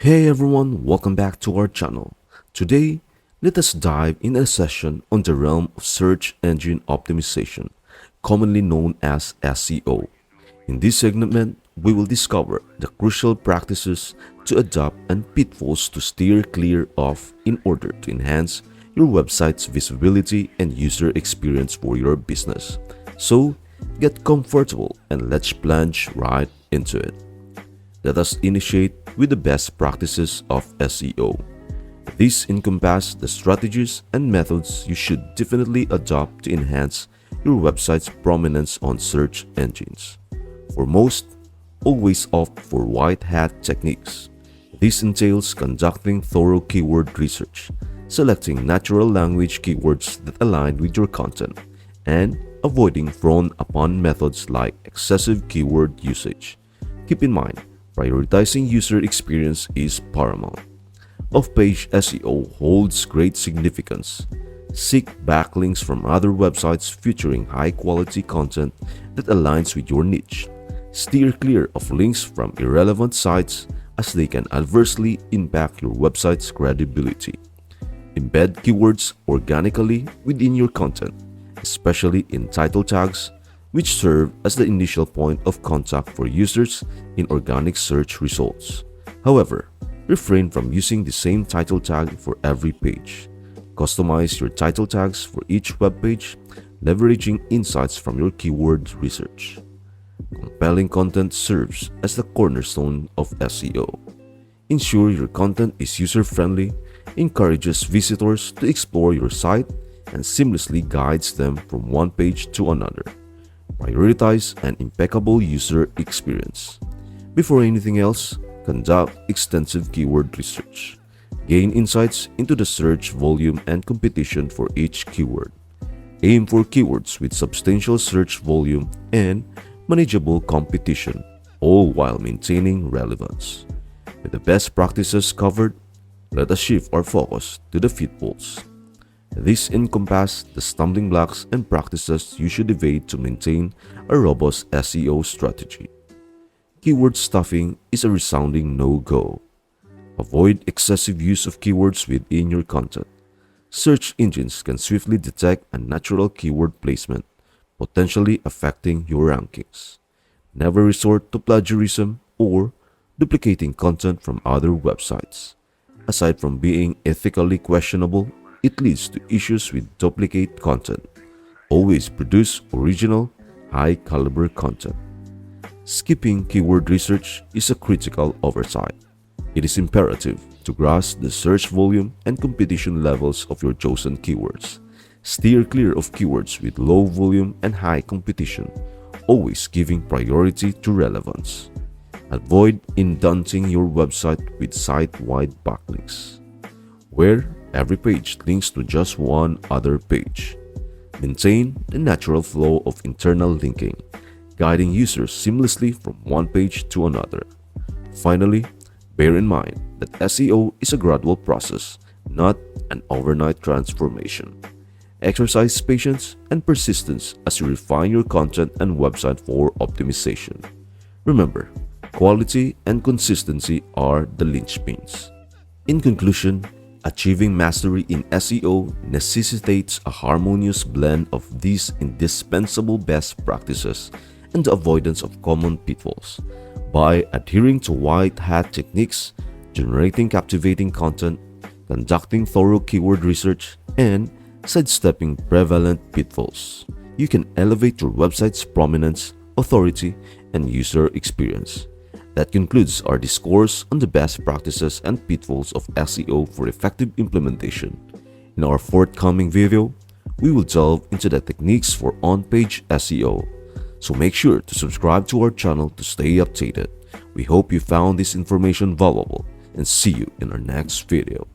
Hey everyone, welcome back to our channel. Today, let us dive in a session on the realm of search engine optimization, commonly known as SEO. In this segment, we will discover the crucial practices to adopt and pitfalls to steer clear of in order to enhance your website's visibility and user experience for your business. So, get comfortable and let's plunge right into it. Let us initiate with the best practices of SEO. These encompass the strategies and methods you should definitely adopt to enhance your website's prominence on search engines. For most, always opt for white hat techniques. This entails conducting thorough keyword research, selecting natural language keywords that align with your content, and avoiding frowned upon methods like excessive keyword usage. Keep in mind, prioritizing user experience is paramount. Off-page SEO holds great significance. Seek backlinks from other websites featuring high-quality content that aligns with your niche. Steer clear of links from irrelevant sites as they can adversely impact your website's credibility. Embed keywords organically within your content, especially in title tags, which serve as the initial point of contact for users in organic search results. However, refrain from using the same title tag for every page. Customize your title tags for each web page, leveraging insights from your keyword research. Compelling content serves as the cornerstone of SEO. Ensure your content is user-friendly, encourages visitors to explore your site, and seamlessly guides them from one page to another. Prioritize an impeccable user experience. Before anything else, conduct extensive keyword research. Gain insights into the search volume and competition for each keyword. Aim for keywords with substantial search volume and manageable competition, all while maintaining relevance. With the best practices covered, let us shift our focus to the pitfalls. These encompass the stumbling blocks and practices you should evade to maintain a robust SEO strategy. Keyword stuffing is a resounding no-go. Avoid excessive use of keywords within your content. Search engines can swiftly detect unnatural keyword placement, potentially affecting your rankings. Never resort to plagiarism or duplicating content from other websites. Aside from being ethically questionable, it leads to issues with duplicate content. Always produce original, high-caliber content. Skipping keyword research is a critical oversight. It is imperative to grasp the search volume and competition levels of your chosen keywords. Steer clear of keywords with low volume and high competition, always giving priority to relevance. Avoid inundating your website with site-wide backlinks, where every page links to just one other page. Maintain the natural flow of internal linking, guiding users seamlessly from one page to another. Finally, bear in mind that SEO is a gradual process, not an overnight transformation. Exercise patience and persistence as you refine your content and website for optimization. Remember, quality and consistency are the linchpins. In conclusion, achieving mastery in SEO necessitates a harmonious blend of these indispensable best practices and the avoidance of common pitfalls. By adhering to white hat techniques, generating captivating content, conducting thorough keyword research, and sidestepping prevalent pitfalls, you can elevate your website's prominence, authority, and user experience. That concludes our discourse on the best practices and pitfalls of SEO for effective implementation. In our forthcoming video, we will delve into the techniques for on-page SEO. So make sure to subscribe to our channel to stay updated. We hope you found this information valuable and see you in our next video.